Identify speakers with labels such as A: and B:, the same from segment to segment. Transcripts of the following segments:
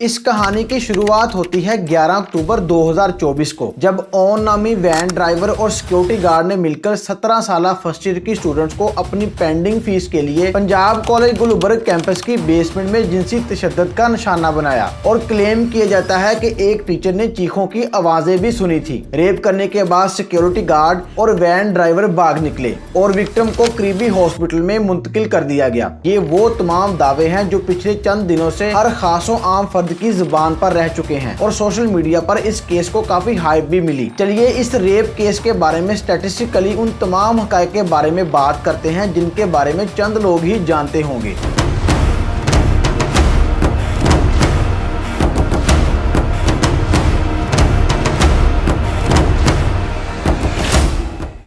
A: इस कहानी की शुरुआत होती है 11 अक्टूबर 2024 को, जब ओन नामी वैन ड्राइवर और सिक्योरिटी गार्ड ने मिलकर 17 साल फर्स्ट ईयर की स्टूडेंट्स को अपनी पेंडिंग फीस के लिए पंजाब कॉलेज गुलबर्ग कैंपस की बेसमेंट में जिनसी तशद्दुद का निशाना बनाया। और क्लेम किया जाता है कि एक टीचर ने चीखों की आवाजें भी सुनी थी। रेप करने के बाद सिक्योरिटी गार्ड और वैन ड्राइवर भाग निकले और विक्टिम को करीबी हॉस्पिटल में मुंतकिल कर दिया गया। ये वो तमाम दावे हैं जो पिछले चंद दिनों से हर खासो आम फर्द की जुबान पर रह चुके हैं और सोशल मीडिया पर इस केस को काफी हाइप भी मिली। चलिए इस रेप केस के बारे में स्टैटिस्टिकली उन तमाम हकायक के बारे में बात करते हैं जिनके बारे में चंद लोग ही जानते होंगे।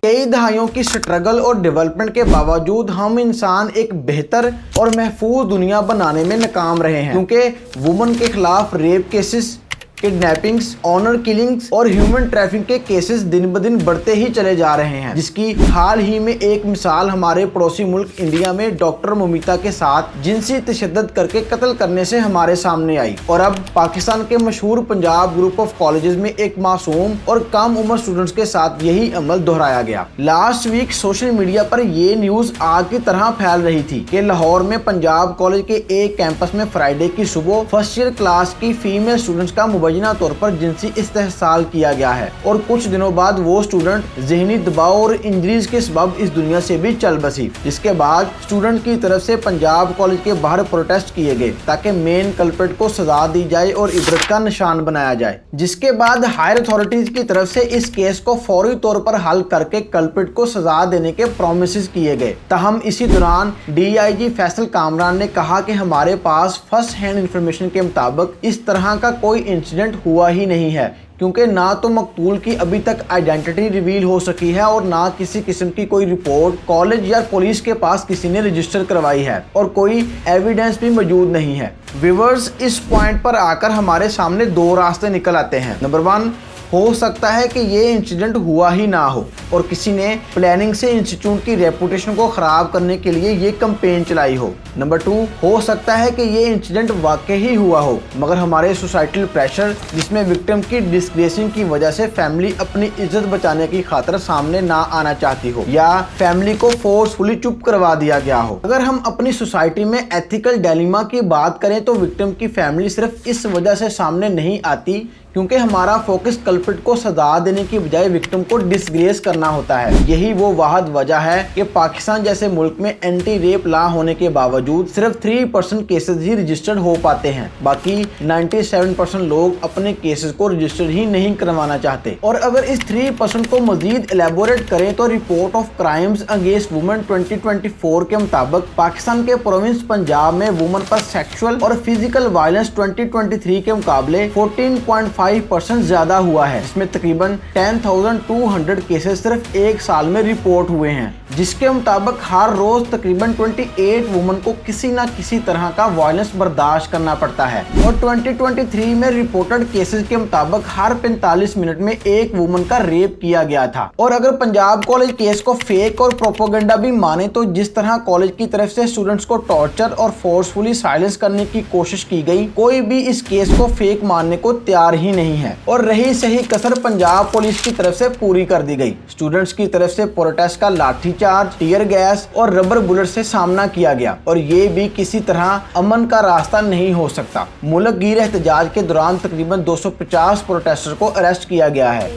A: कई दहाइयों की स्ट्रगल और डेवलपमेंट के बावजूद हम इंसान एक बेहतर और महफूज दुनिया बनाने में नाकाम रहे हैं, क्योंकि वुमन के खिलाफ rape cases, kidnappings, honour killings और ह्यूमन ट्रैफिकिंग के केसेस दिन ब दिन बढ़ते ही चले जा रहे हैं। जिसकी हाल ही में एक मिसाल हमारे पड़ोसी मुल्क इंडिया में डॉक्टर मुमिता के साथ जिनसी तशद्दुद करके कत्ल करने से हमारे सामने आई। और अब पाकिस्तान के मशहूर पंजाब ग्रुप ऑफ कॉलेजेस में एक मासूम और कम उम्र स्टूडेंट्स के साथ यही अमल दोहराया गया। लास्ट वीक सोशल मीडिया पर ये न्यूज आग की तरह फैल रही थी कि लाहौर में पंजाब कॉलेज के एक कैंपस में फ्राइडे की सुबह फर्स्ट ईयर क्लास की फीमेल स्टूडेंट्स का मुबैना तौर पर जिनसी इस्तेहसाल किया गया है। और कुछ दिनों बाद वो स्टूडेंट ज़हनी दबाव और इंजरीज के सबब इस दुनिया से भी चल बसी। जिसके बाद स्टूडेंट की तरफ से पंजाब कॉलेज के बाहर प्रोटेस्ट किए गए ताकि मेन कल्प्रिट को सजा दी जाए और इबरत का निशान बनाया जाए। जिसके बाद हायर अथॉरिटीज की तरफ से इस केस को फौरी तौर पर हल करके कल्प्रिट को सजा देने के प्रोमिस किए गए। ताहम इसी दौरान DIG फैसल कामरान ने कहा कि हमारे पास फर्स्ट हैंड इंफॉर्मेशन के मुताबिक इस तरह का कोई इंसिडेंट हुआ ही नहीं है, क्योंकि ना तो मकतूल की अभी तक आइडेंटिटी रिवील हो सकी है और ना किसी किस्म की कोई रिपोर्ट कॉलेज या पुलिस के पास किसी ने रजिस्टर करवाई है और कोई एविडेंस भी मौजूद नहीं है। व्यूअर्स, इस पॉइंट पर आकर हमारे सामने दो रास्ते निकल आते हैं। नंबर 1, हो सकता है कि ये इंसिडेंट हुआ ही ना हो और किसी ने प्लानिंग से इंस्टीट्यूट की रेपुटेशन को खराब करने के लिए ये कैंपेन चलाई हो। नंबर 2, हो सकता है कि ये इंसिडेंट वाकई ही हुआ हो, मगर हमारे सोसाइटल प्रेशर जिसमें विक्टिम की डिस्ग्रेसिंग की वजह से फैमिली अपनी इज्जत बचाने की खातिर सामने ना आना चाहती हो या फैमिली को फोर्सफुली चुप करवा दिया गया हो। अगर हम अपनी सोसाइटी में एथिकल डायलेमा की बात करें तो विक्टिम की फैमिली सिर्फ इस वजह से सामने नहीं आती क्योंकि हमारा फोकस कल्प्रिट को सजा देने की बजाय विक्टिम को डिसग्रेस करना होता है। यही वो वाहिद वजह है कि पाकिस्तान जैसे मुल्क में एंटी रेप लॉ होने के बावजूद सिर्फ 3% केसेस ही रजिस्टर्ड हो पाते हैं। बाकी 97% लोग अपने केसेस को रजिस्टर ही नहीं करवाना चाहते। और अगर इस 3% को मजीद एलेबोरेट करें तो report of crimes against women 2024 के मुताबिक पाकिस्तान के प्रोविंस पंजाब में वुमेन पर सेक्सुअल और फिजिकल वायलेंस 2023 के मुकाबले 14.5% ज्यादा हुआ है, जिसमें तकरीबन 10,200 केसेस सिर्फ एक साल में रिपोर्ट हुए हैं। जिसके मुताबिक हर रोज तकरीबन 28 वुमन को किसी न किसी तरह का वायलेंस बर्दाश्त करना पड़ता है। और 2023 में रिपोर्टेड केसेस के मुताबिक हर 45 मिनट में एक वुमन का रेप किया गया था। और अगर पंजाब कॉलेज केस को फेक और प्रोपोगेंडा भी माने तो जिस तरह कॉलेज की तरफ से स्टूडेंट्स को टॉर्चर और फोर्सफुली साइलेंस करने की कोशिश की गई, कोई भी इस केस को फेक मानने को तैयार ही नहीं है। और रही सही कसर पंजाब पुलिस की तरफ से पूरी कर दी गई। स्टूडेंट्स की तरफ से प्रोटेस्ट का लाठीचार्ज, टीयर गैस और रबर बुलेट से सामना किया गया और ये भी किसी तरह अमन का रास्ता नहीं हो सकता। मुल्क गिर एहतजाज के दौरान तकरीबन 250 प्रोटेस्टर को अरेस्ट किया गया है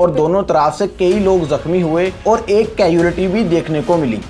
A: और दोनों तरफ से कई लोग जख्मी हुए और एक कैजुअलिटी भी देखने को मिली।